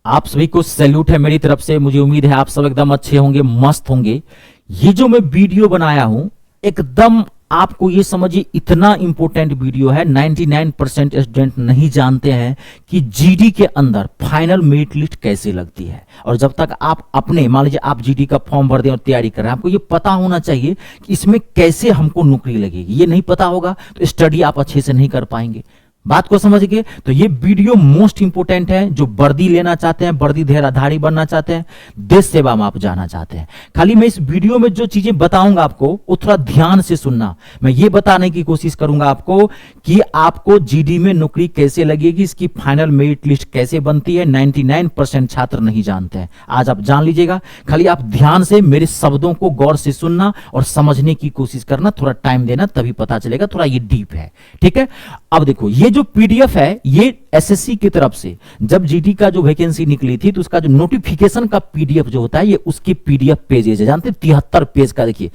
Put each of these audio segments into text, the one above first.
आप सभी को सैल्यूट है मेरी तरफ से। मुझे उम्मीद है आप सब एकदम अच्छे होंगे, मस्त होंगे। ये जो मैं वीडियो बनाया हूं एकदम आपको ये समझिए इतना इंपॉर्टेंट वीडियो है। 99% स्टूडेंट नहीं जानते हैं कि जीडी के अंदर फाइनल मेरिट लिस्ट कैसे लगती है। और जब तक आप अपने मान लीजिए आप जीडी का फॉर्म भर दें और तैयारी कर रहे हैं, आपको ये पता होना चाहिए कि इसमें कैसे हमको नौकरी लगेगी। ये नहीं पता होगा तो स्टडी आप अच्छे से नहीं कर पाएंगे। बात को समझ गए? तो ये वीडियो मोस्ट इंपोर्टेंट है। जो वर्दी लेना चाहते हैं, वर्दी धारी बनना चाहते हैं, देश सेवा में आप जाना चाहते हैं, खाली मैं इस वीडियो में जो चीजें बताऊंगा आपको वो थोड़ा ध्यान से सुनना। मैं ये बताने की कोशिश करूंगा आपको कि आपको जीडी में नौकरी कैसे लगेगी, इसकी फाइनल मेरिट लिस्ट कैसे बनती है। 99% छात्र नहीं जानते हैं, आज आप जान लीजिएगा। खाली आप ध्यान से मेरे शब्दों को गौर से सुनना और समझने की कोशिश करना, थोड़ा टाइम देना, तभी पता चलेगा। थोड़ा ये डीप है, ठीक है। अब देखो ये जो पीडीएफ है ये एसएससी की तरफ से जब जीडी का जो वैकेंसी निकली थी तो उसका जो नोटिफिकेशन का पीडीएफ जो होता है ये उसके पीडीएफ पेजेस है। जानते हैं 73 पेज का, देखिए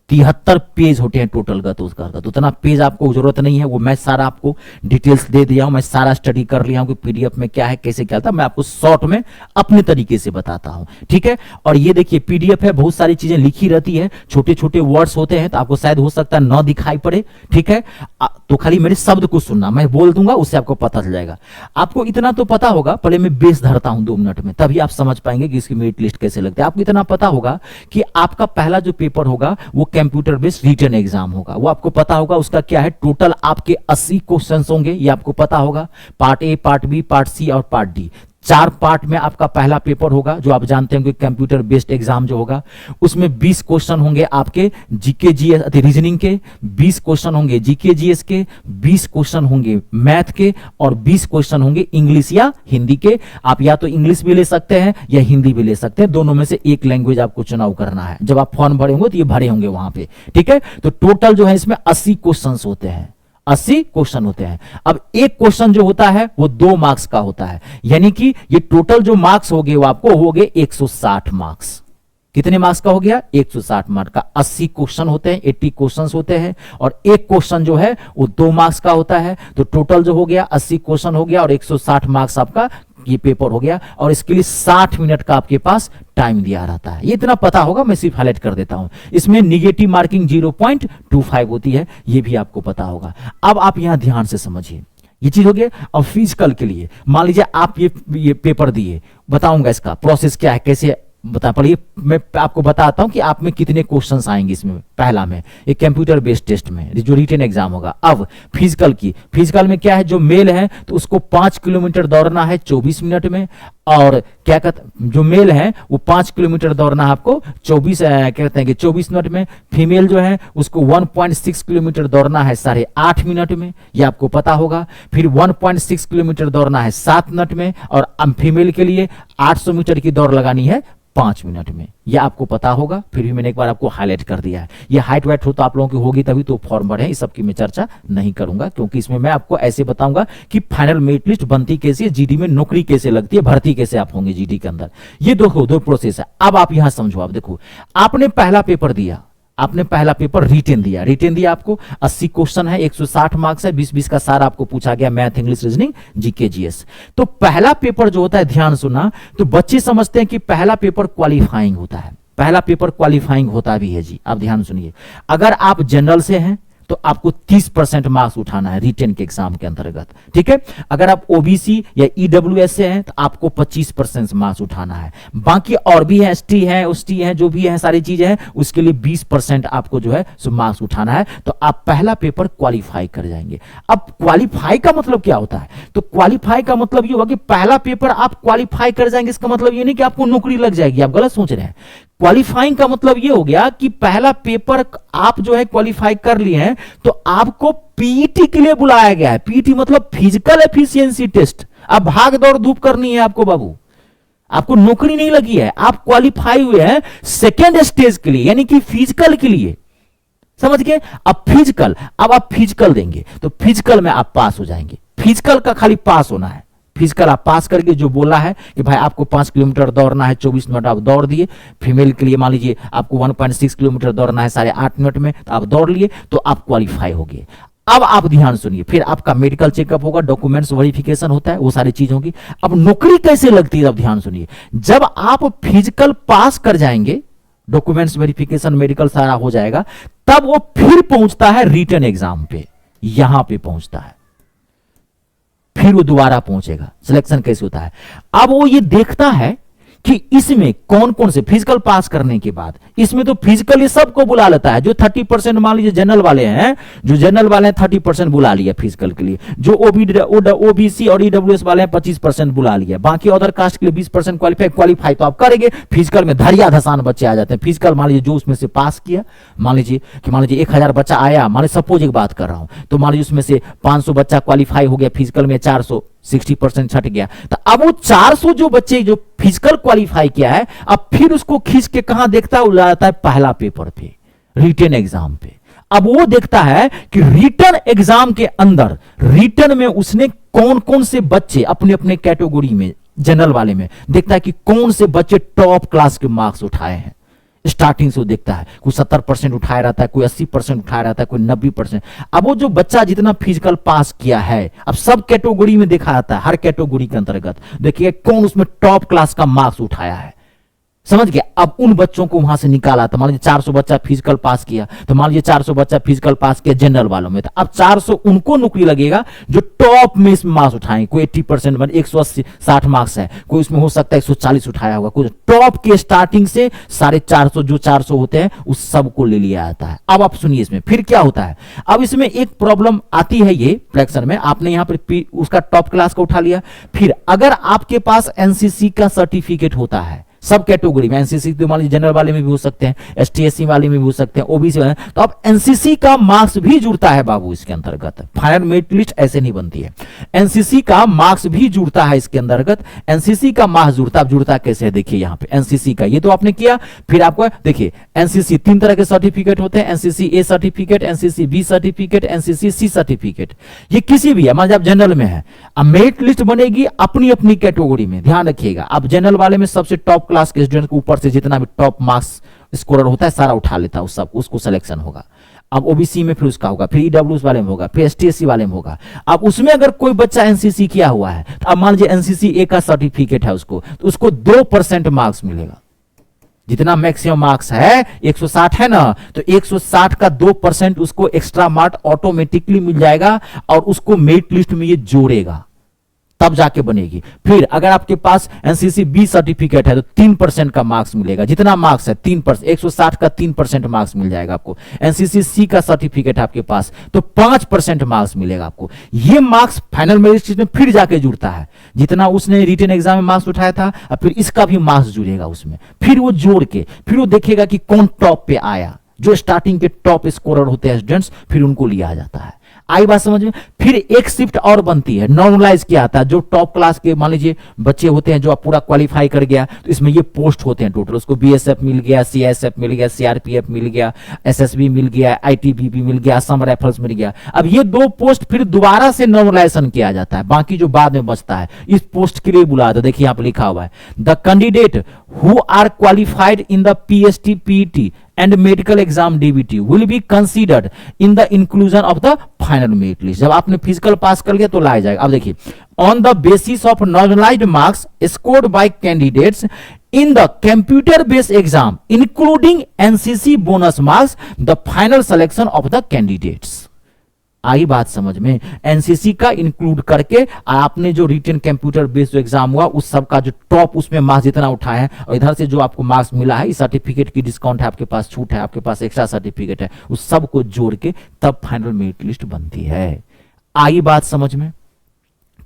73 पेज होते हैं टोटल का। तो उसका उतना पेज आपको जरूरत नहीं है, वो मैं सारा आपको डिटेल्स दे दिया हूं, मैं सारा स्टडी कर लिया हूं कि पीडीएफ में क्या है, कैसे क्या था। मैं आपको शॉर्ट में अपने तरीके से बताता हूं, ठीक है। और ये देखिए पीडीएफ है, बहुत सारी चीजें लिखी रहती है, छोटे छोटे वर्ड्स होते हैं तो आपको शायद हो सकता है न दिखाई पड़े, ठीक है। तो खाली मेरे शब्द को सुनना, मैं बोल दूंगा उससे आपको पता चल जाएगा। आपको इतना तो पता होगा, पहले मैं बेस धरता हूं 2 मिनट में, तभी आप समझ पाएंगे कि इसकी मेरिट लिस्ट कैसे लगती है। आपको इतना पता होगा कि आपका पहला जो पेपर होगा वो कंप्यूटर बेस्ड रिटन एग्जाम होगा। वो आपको पता होगा उसका क्या है, टोटल आपके 80 क्वेश्चंस होंगे, ये आपको पता होगा। Part A, part B, part C और पार्ट डी, 4 पार्ट में आपका पहला पेपर होगा। जो आप जानते हैं कि कंप्यूटर बेस्ड एग्जाम जो होगा उसमें 20 क्वेश्चन होंगे आपके जीके जीएस रीजनिंग के, 20 क्वेश्चन होंगे जीके जीएस के, 20 क्वेश्चन होंगे मैथ के और 20 क्वेश्चन होंगे इंग्लिश या हिंदी के। आप या तो इंग्लिश भी ले सकते हैं या हिंदी भी ले सकते हैं, दोनों में से एक लैंग्वेज आपको चुनाव करना है। जब आप फॉर्म भरे होंगे तो ये भरे होंगे वहां पे, ठीक है। तो टोटल जो है इसमें 80 क्वेश्चन होते हैं, 80 क्वेश्चन होते हैं। अब एक क्वेश्चन जो होता है वो 2 मार्क्स का होता है, यानी कि ये टोटल जो मार्क्स हो गए वो आपको हो गए 160 मार्क्स। कितने मार्क्स का हो गया? 160 मार्क्स का। 80 क्वेश्चन होते हैं, 80 क्वेश्चन होते हैं और एक क्वेश्चन जो है वो 2 मार्क्स का होता है। तो टोटल जो हो गया 80 क्वेश्चन हो गया और 160 मार्क्स आपका ये पेपर हो गया। और इसके लिए 60 मिनट का आपके पास टाइम दिया रहता है। ये इतना पता होगा, मैं सिर्फ हाईलाइट कर देता हूं। इसमें निगेटिव मार्किंग 0.25 होती है, ये भी आपको पता होगा। अब आप यहां ध्यान से समझिए, ये चीज हो गया। अब फिजिकल के लिए मान लीजिए आप ये पेपर दिए, बताऊंगा इसका प्रोसेस क्या है, कैसे बता पड़िए। मैं आपको बताता हूं कि आप में कितने क्वेश्चंस आएंगे इसमें। पहला में एक कंप्यूटर बेस्ड टेस्ट में जो रिटन एग्जाम होगा। अब फिजिकल की, फिजिकल में क्या है, जो मेल है तो उसको 5 किलोमीटर दौड़ना है 24 मिनट में। और क्या कहते जो मेल है वो 5 किलोमीटर दौड़ना है आपको 24 मिनट में। फीमेल जो है उसको 1.6 किलोमीटर दौड़ना है 8.5 मिनट में, ये आपको पता होगा। फिर 1.6 किलोमीटर दौड़ना है 7 मिनट में और फीमेल के लिए 800 मीटर की दौड़ लगानी है 5 मिनट में, यह आपको पता होगा। फिर भी मैंने एक बार आपको हाईलाइट कर दिया है। ये हाइट वाइट हो तो आप लोगों की होगी तभी तो फॉर्म भरे हैं, इस सब की मैं चर्चा नहीं करूंगा क्योंकि इसमें मैं आपको ऐसे बताऊंगा कि फाइनल मेरिट लिस्ट बनती कैसे है, जीडी में नौकरी कैसे लगती है, भर्ती कैसे आप होंगे जीडी के अंदर। ये दो प्रोसेस है। अब आप यहां समझो, आप देखो आपने पहला पेपर दिया, आपने पहला पेपर रिटेन दिया आपको 80 क्वेश्चन है, 160 मार्क्स है, 20-20 का सारा आपको पूछा गया, math, English, reasoning, GK, GS. तो पहला पेपर जो होता है, ध्यान सुना, तो बच्चे समझते हैं कि पहला पेपर क्वालिफाइंग होता है। पहला पेपर क्वालिफाइंग होता भी है जी, आप ध्यान सुनिए। अगर आप जनरल से हैं तो आपको 30% मार्क्स उठाना है रिटेन के एग्जाम के अंतर्गत, ठीक है। अगर आप ओबीसी या ईडब्ल्यूएस से हैं तो आपको 25% मार्क्स उठाना है। बाकी और भी है, एसटी है, एसटी है, जो भी है सारी चीजें हैं, उसके लिए 20% आपको जो है सो मार्क्स उठाना है। तो आप पहला पेपर क्वालिफाई कर जाएंगे। अब क्वालिफाई का मतलब क्या होता है? तो क्वालिफाई का मतलब ये होगा कि पहला पेपर आप क्वालिफाई कर जाएंगे, इसका मतलब ये नहीं कि आपको नौकरी लग जाएगी, आप गलत सोच रहे हैं। क्वालिफाइंग का मतलब ये हो गया कि पहला पेपर आप जो है क्वालिफाई कर लिए हैं तो आपको पीईटी के लिए बुलाया गया है। पीईटी मतलब फिजिकल एफिशिएंसी टेस्ट। अब भाग दौड़ धूप करनी है आपको बाबू, आपको नौकरी नहीं लगी है, आप क्वालिफाई हुए हैं सेकेंड स्टेज के लिए, यानी कि फिजिकल के लिए, समझ गए। अब आप फिजिकल देंगे तो फिजिकल में आप पास हो जाएंगे। फिजिकल का खाली पास होना है, फिजिकल आप पास करके जो बोला है कि भाई आपको 5 किलोमीटर दौड़ना है 24 मिनट, आप दौड़ दिए। फीमेल के लिए मान लीजिए आपको 1.6 किलोमीटर दौड़ना है 8.5 मिनट में, तो आप दौड़ लिए तो आप क्वालिफाई हो गए। अब आप ध्यान सुनिए, फिर आपका मेडिकल चेकअप होगा, डॉक्यूमेंट्स वेरिफिकेशन होता है, वो सारी चीज होगी। अब नौकरी कैसे लगती है, अब ध्यान सुनिए। जब आप फिजिकल पास कर जाएंगे, डॉक्यूमेंट्स वेरिफिकेशन मेडिकल सारा हो जाएगा, तब वो फिर पहुंचता है रिटन एग्जाम पे, यहां पे पहुंचता है, फिर वो दोबारा पहुंचेगा। सिलेक्शन कैसे होता है, अब वो ये देखता है कि इसमें कौन कौन से फिजिकल पास करने के बाद, इसमें तो फिजिकली सबको बुला लेता है। जो 30% मान लीजिए जनरल वाले हैं, जो जनरल वाले हैं 30% बुला लिया फिजिकल के लिए, जो ओबीसी और ईडब्ल्यूएस वाले हैं 25% बुला लिया, बाकी अदर कास्ट के लिए 20% क्वालिफाई तो आप करेंगे। फिजिकल में धरिया धसान बच्चे आ जाते हैं। फिजिकल मान लीजिए जो उसमें से पास किया, मान लीजिए 1000 बच्चा आया, मान लीजिए सपोज एक बात कर रहा हूं, तो मान लीजिए उसमें से 500 बच्चा क्वालिफाई हो गया फिजिकल में, 400 60% छट गया, तो अब वो 400 जो बच्चे जो फिजिकल क्वालिफाई किया है, अब फिर उसको खींच के कहां देखता है, जाता है पहला पेपर पे, रिटन एग्जाम पे। अब वो देखता है कि रिटन एग्जाम के अंदर, रिटन में उसने कौन कौन से बच्चे अपने अपने कैटेगरी में, जनरल वाले में देखता है कि कौन से बच्चे टॉप क्लास के मार्क्स उठाए हैं। स्टार्टिंग से वो देखता है, कोई 70% उठाया रहता है, कोई 80% उठाया रहता है, कोई 90%। अब वो जो बच्चा जितना फिजिकल पास किया है, अब सब कैटेगरी में देखा जाता है, हर कैटेगरी के अंतर्गत देखिए कौन उसमें टॉप क्लास का मार्क्स उठाया है, समझ गया। अब उन बच्चों को वहां से निकाला, तो मान लीजिए 400 बच्चा फिजिकल पास किया, तो मान लीजिए 400 बच्चा फिजिकल पास किया जनरल वालों में, तो अब 400 उनको नौकरी लगेगा जो टॉप में इसमें मार्क्स उठाएंगे। कोई 80% मान 180 60 मार्क्स है, कोई उसमें हो सकता है 140 उठाया होगा, कोई टॉप के स्टार्टिंग से 450 जो 400 होते हैं उस सब को ले लिया जाता है। अब आप सुनिए इसमें फिर क्या होता है। अब इसमें एक प्रॉब्लम आती है, ये फ्रैक्शन में आपने यहां पर उसका टॉप क्लास का उठा लिया, फिर अगर आपके पास एनसीसी का सर्टिफिकेट होता है, सब कैटेगरी में एनसीसी तो मान लीजिए जनरल वाले में भी हो सकते हैं, एसटीएससी वाले में भी हो सकते हैं, ओबीसी वाले, तो अब एनसीसी का मार्क्स भी जुड़ता है बाबू इसके अंतर्गत। फाइनल मेरिट लिस्ट ऐसे नहीं बनती है, एनसीसी का मार्क्स भी जुड़ता है इसके अंतर्गत। एनसीसी का मार्क्स जुड़ता कैसे है, देखिए यहां पे एनसीसी का, ये तो आपने किया, फिर आपको देखिए एनसीसी 3 तरह के सर्टिफिकेट होते हैं, NCC A certificate, NCC B certificate, NCC C certificate. ये किसी भी है, मान लीजिए आप जनरल में है, अब मेरिट लिस्ट बनेगी अपनी अपनी कैटेगरी में, ध्यान रखिएगा। अब जनरल वाले में सबसे टॉप क्लास के स्टूडेंट के ऊपर से जितना भी टॉप मार्क्स स्कोरर होता है सारा उठा लेता है, उस सब उसको सिलेक्शन होगा। अब ओबीसी में फिर उसका होगा, फिर ईडब्ल्यूएस वाले में होगा, फिर एसटीएससी वाले में होगा। अब उसमें अगर कोई बच्चा एनसीसी किया हुआ है, तो अब मान लीजिए एनसीसी ए का सर्टिफिकेट है उसको, तो उसको 2% मार्क्स मिलेगा। जितना मैक्सिमम मार्क्स है 160 है ना, तो 160 का 2% उसको एक्स्ट्रा मार्क ऑटोमेटिकली मिल जाएगा और उसको मेरिट लिस्ट में ये जोड़ेगा, तब जाके बनेगी। फिर अगर आपके पास एनसीसी बी सर्टिफिकेट है तो 3% का मार्क्स मिलेगा, जितना मार्क्स है 3%, 160 का 3% मार्क्स मिल जाएगा आपको। एनसीसी सी का सर्टिफिकेट है आपके पास तो 5% मार्क्स मिलेगा आपको। ये मार्क्स फाइनल मेरिट लिस्ट में फिर जाके जुड़ता है, जितना उसने रिटन एग्जाम में मार्क्स उठाया था, और फिर इसका भी मार्क्स जुड़ेगा उसमें, फिर वो जोड़ के फिर वो देखेगा कि कौन टॉप पे आया। जो स्टार्टिंग के टॉप स्कोरर होते हैं स्टूडेंट्स, फिर उनको लिया जाता है। आई बात समझ में। फिर एक शिफ्ट और बनती है, नॉर्मलाइज किया आता है। जो टॉप क्लास के मान लीजिए बच्चे होते हैं, जो आप पूरा क्वालिफाई कर गया, तो इसमें ये पोस्ट होते हैं टोटल, उसको बीएसएफ मिल गया, सीएसएफ मिल गया, सीआरपीएफ मिल गया, एसएसबी मिल गया, आईटीबीपी मिल गया, असम राइफल्स मिल गया। अब ये 2 पोस्ट फिर दोबारा से नॉर्मलाइजेशन किया जाता है, बाकी जो बाद में बचता है इस पोस्ट के लिए बुलाया था। देखिए यहाँ पे लिखा हुआ है, the candidate who are qualified in the PST PET and medical exam DBT will be considered in the inclusion of the final merit list। जब आपने फिजिकल पास कर लिया तो लाया जाएगा। अब देखिए, on the basis of normalized marks scored by candidates in the computer based exam including NCC bonus marks, the final selection of the candidates। आई बात समझ में। एनसीसी का इंक्लूड करके आपने जो रिटन कंप्यूटर बेस्ड एग्जाम हुआ उस सब का जो टॉप उसमें मार्क्स जितना उठाए हैं, और इधर से जो आपको मार्क्स मिला है, इस सर्टिफिकेट की डिस्काउंट है, आपके पास छूट है, आपके पास एक्स्ट्रा सर्टिफिकेट है, उस सब को जोड़ के तब फाइनल मेरिट लिस्ट बनती है। आई बात समझ में।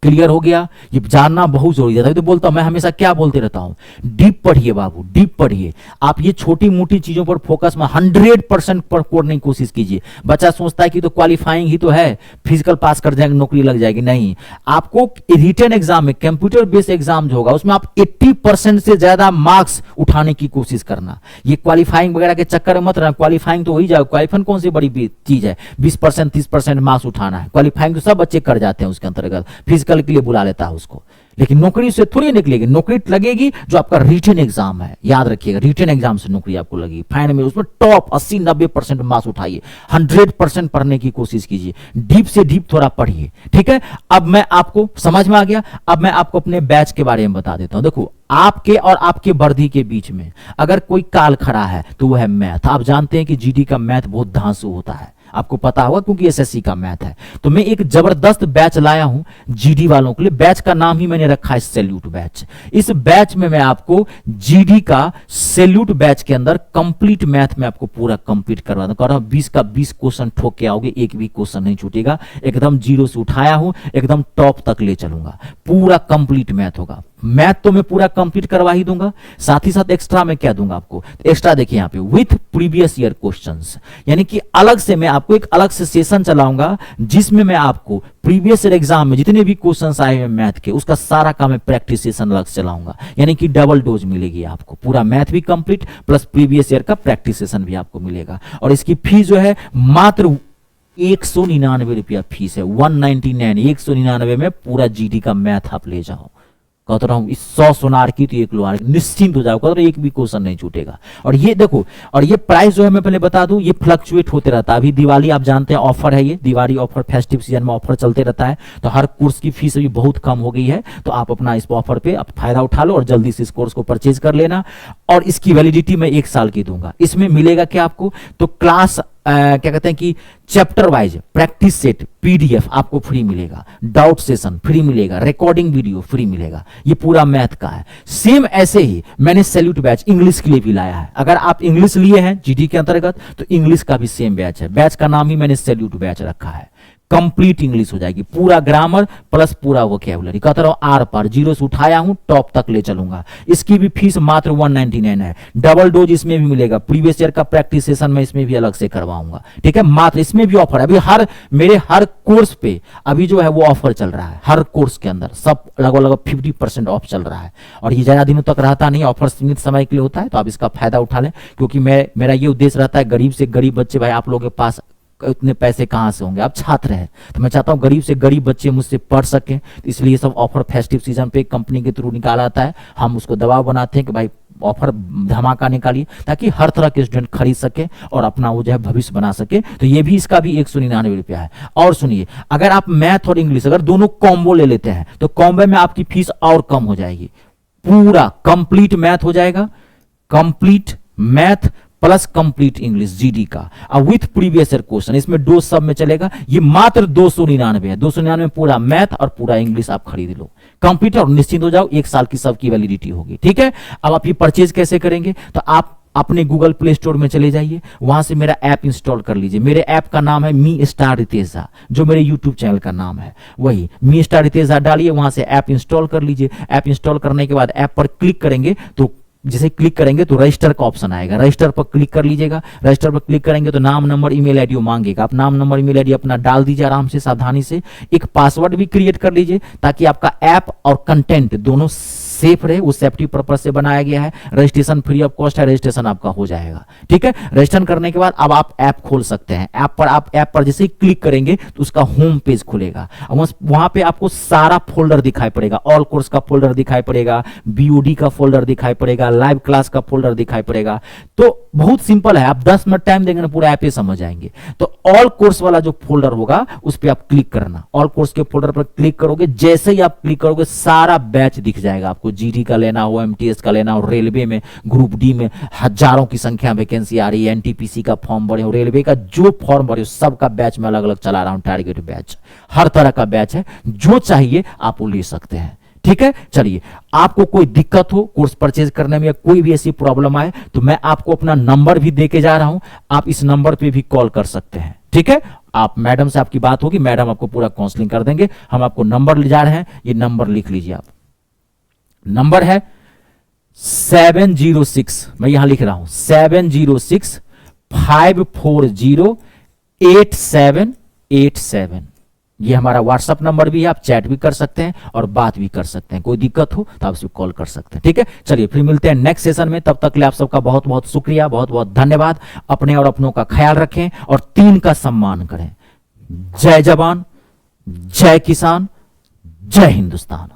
क्लियर हो गया। ये जानना बहुत जरूरी है, तो बोलता हूं मैं हमेशा क्या बोलते रहता हूं, डीप पढ़िए बाबू, डीप पढ़िए। आप ये छोटी मोटी चीजों पर फोकस में 100% पर करने की कोशिश कीजिए। बच्चा सोचता है कि तो क्वालिफाइंग ही तो है, फिजिकल पास कर जाएंगे नौकरी लग जाएगी, नहीं। आपको रिटन एग्जाम में, कंप्यूटर बेस्ड एग्जाम जो होगा उसमें आप 80% से ज्यादा मार्क्स उठाने की कोशिश करना। ये क्वालिफाइंग वगैरह के चक्कर में मत रहना। क्वालिफाइंग तो हो ही जाएगा, क्वालिफाइंग कौन सी बड़ी चीज है, 20% 30% मार्क्स उठाना है। क्वालिफाइंग तो सब बच्चे कर जाते हैं उसके अंतर्गत, फिजिकल के लिए बुला लेता है उसको। लेकिन नौकरी से थोड़ी निकलेगी, नौकरी लगेगी जो आपका रिटन एग्जाम है, याद रखिएगा, रिटन एग्जाम से नौकरी आपको लगेगी। फाइनल में उसमें टॉप 80-90% मार्क्स उठाइए, 100% पढ़ने की कोशिश कीजिए, डीप से डीप थोड़ा पढ़िए, ठीक है। अब मैं आपको समझ में आ गया, अब मैं आपको अपने बैच के बारे में बता देता हूं। देखो, आपके और आपके वर्दी के बीच में अगर कोई काल खड़ा है तो वो है मैथ। आप जानते हैं कि जीडी का मैथ बहुत धांसू होता है, आपको पता होगा क्योंकि एसएससी का मैथ है। तो मैं एक जबरदस्त बैच लाया हूं जीडी वालों के लिए, बैच का नाम ही मैंने रखा है सैल्यूट बैच। इस बैच में मैं आपको जीडी का सैल्यूट बैच के अंदर कंप्लीट मैथ में आपको पूरा कंप्लीट करवा दूं। कह रहा हूं 20 का 20 क्वेश्चन ठोक के आओगे, एक भी क्वेश्चन नहीं छूटेगा, एकदम जीरो से उठाया हूं, एकदम टॉप तक ले चलूंगा, पूरा कंप्लीट मैथ होगा। मैथ तो मैं पूरा कंप्लीट करवा ही दूंगा, साथ ही साथ एक्स्ट्रा में क्या दूंगा आपको, एक्स्ट्रा देखिए यहाँ पे विथ प्रीवियस ईयर क्वेश्चंस, यानी कि अलग से मैं आपको एक अलग से सेशन चलाऊंगा जिसमें मैं आपको प्रीवियस ईयर एग्जाम में जितने भी क्वेश्चंस आए हैं मैथ के, उसका सारा का मैं प्रैक्टिस सेशन अलग से चलाऊंगा, यानी कि डबल डोज मिलेगी आपको, पूरा मैथ भी कंप्लीट प्लस प्रीवियस ईयर का प्रैक्टिस सेशन भी आपको मिलेगा। और इसकी फीस जो है मात्र 199 रुपया फीस है, 199, 199 में पूरा जीडी का मैथ आप ले जाओ। कहता रहा हूं, इस 100 सोनार की तो 1 लोहार, निश्चिंत हो जाओ, कहता रहा एक भी क्वेश्चन नहीं छूटेगा। और ये देखो, और ये प्राइस जो है मैं पहले बता दूं, ये फ्लक्चुएट होते रहता है। अभी दिवाली आप जानते हैं ऑफर है, ये दिवाली ऑफर, फेस्टिव सीजन में ऑफर चलते रहता है, तो हर कोर्स की फीस अभी बहुत कम हो गई है, तो आप अपना इस ऑफर पे आप फायदा उठा लो और जल्दी से इस कोर्स को परचेज कर लेना। और इसकी वैलिडिटी मैं 1 साल की दूंगा। इसमें मिलेगा क्या आपको, तो क्लास क्या कहते हैं कि chapter wise practice set PDF आपको फ्री मिलेगा, डाउट सेशन फ्री मिलेगा, रिकॉर्डिंग वीडियो फ्री मिलेगा, ये पूरा मैथ का है। सेम ऐसे ही मैंने सैल्यूट बैच इंग्लिश के लिए भी लाया है। अगर आप इंग्लिश लिए हैं जीडी के अंतर्गत तो इंग्लिश का भी सेम बैच है, बैच का नाम ही मैंने सैल्यूट बैच रखा है। कंप्लीट इंग्लिश हो जाएगी, पूरा ग्रामर प्लस पूरा वोकैबुलरी, कहता रहो आर पार, जीरो से उठाया हूं टॉप तक ले चलूंगा। इसकी भी फीस मात्र 199 है, डबल डोज इसमें भी मिलेगा, प्रीवियस ईयर का प्रैक्टिस सेशन में इसमें भी अलग से करवाऊंगा, ठीक है। मात्र इसमें भी ऑफर है, अभी मेरे हर कोर्स पे अभी जो है वो ऑफर चल रहा है, हर कोर्स के अंदर सब लगभग 50% ऑफ चल रहा है। और ये ज्यादा दिनों तक रहता नहीं, ऑफर सीमित समय के लिए होता है, तो आप इसका फायदा उठा लें, क्योंकि मेरा ये उद्देश्य रहता है गरीब से गरीब बच्चे, भाई आप लोगों के पास इतने पैसे कहां से होंगे, आप छात्र हैं, तो मैं चाहता हूं गरीब से गरीब बच्चे मुझसे पढ़ सकें, तो इसलिए सब ऑफर फेस्टिव सीजन पे कंपनी के थ्रू निकाला आता है। हम उसको दबाव बनाते हैं कि भाई ऑफर धमाका निकालिए, ताकि हर तरह के स्टूडेंट खरीद सके और अपना वो जो है भविष्य बना सके। तो ये भी, इसका भी 199 रुपया है। और सुनिए, अगर आप मैथ और इंग्लिश अगर दोनों कॉम्बो ले लेते हैं तो कॉम्बो में आपकी फीस और कम हो जाएगी, पूरा कंप्लीट मैथ हो जाएगा, complete math plus complete English GD का, अब विथ प्रीवियस ईयर क्वेश्चन, इसमें डोज सब में चलेगा। ये मात्र 299 है, 299 में पूरा मैथ और पूरा इंग्लिश आप खरीद लो, कंप्लीट, और निश्चिंत हो जाओ, 1 साल की सबकी वैलिडिटी होगी, ठीक है। अब आप ये परचेज कैसे करेंगे, तो आप अपने गूगल प्ले स्टोर में चले जाइए, वहां से मेरा ऐप इंस्टॉल कर लीजिए। मेरे ऐप का नाम है मी स्टार रितेजा, जो मेरे यूट्यूब चैनल का नाम है वही मी स्टार रितेजा डालिए, वहां से ऐप इंस्टॉल कर लीजिए। ऐप इंस्टॉल करने के बाद ऐप पर क्लिक करेंगे तो जैसे क्लिक करेंगे तो रजिस्टर का ऑप्शन आएगा, रजिस्टर पर क्लिक कर लीजिएगा। रजिस्टर पर क्लिक करेंगे तो नाम नंबर ईमेल आईडी मांगेगा, आप नाम नंबर ईमेल आईडी अपना डाल दीजिए आराम से, सावधानी से। एक पासवर्ड भी क्रिएट कर लीजिए ताकि आपका ऐप और कंटेंट दोनों सेफ रहे, वो सेफ्टी पर्पज से बनाया गया है। रजिस्ट्रेशन फ्री ऑफ कॉस्ट है, रजिस्ट्रेशन आपका हो जाएगा, ठीक है। रजिस्ट्रेशन करने के बाद अब आप ऐप खोल सकते हैं। ऐप पर जैसे ही क्लिक करेंगे तो उसका होम पेज खुलेगा, वहां पे आपको सारा फोल्डर दिखाई पड़ेगा, ऑल कोर्स का फोल्डर दिखाई पड़ेगा, बीओडी का फोल्डर दिखाई पड़ेगा, लाइव क्लास का फोल्डर दिखाई पड़ेगा। तो बहुत सिंपल है, आप 10 मिनट टाइम देंगे ना पूरा ऐप ही समझ जाएंगे। तो ऑल कोर्स वाला जो फोल्डर होगा उस पर आप क्लिक करना, ऑल कोर्स के फोल्डर पर क्लिक करोगे, जैसे ही आप क्लिक करोगे सारा बैच दिख जाएगा आपको। जीडी का लेना हो, एमटीएस का लेना हो, रेलवे में ग्रुप डी में हजारों की संख्या में वैकेंसी आ रही है, एनटीपीसी का फॉर्म भरे हो, रेलवे का जो फॉर्म भरे हो सबका बैच में अलग अलग चला रहा हूं, टारगेट बैच, हर तरह का बैच है, जो चाहिए आप वो ले सकते हैं, ठीक है। चलिए, आपको कोई दिक्कत हो कोर्स परचेज करने में या कोई भी ऐसी प्रॉब्लम आए तो मैं आपको अपना नंबर भी देके जा रहा हूं, आप इस नंबर पे भी कॉल कर सकते हैं, ठीक है। आप मैडम से आपकी बात होगी, मैडम आपको पूरा काउंसलिंग कर देंगे। हम आपको नंबर ले जा रहे हैं, ये नंबर लिख लीजिए आप, नंबर है 706, मैं यहां लिख रहा हूं 706-540-8787, ये हमारा व्हाट्सएप नंबर भी है, आप चैट भी कर सकते हैं और बात भी कर सकते हैं, कोई दिक्कत हो तो आप इसको कॉल कर सकते हैं, ठीक है। चलिए फिर मिलते हैं नेक्स्ट सेशन में, तब तक के लिए आप सबका बहुत बहुत शुक्रिया, बहुत बहुत धन्यवाद। अपने और अपनों का ख्याल रखें और 3 का सम्मान करें। जय जवान, जय किसान, जय हिंदुस्तान।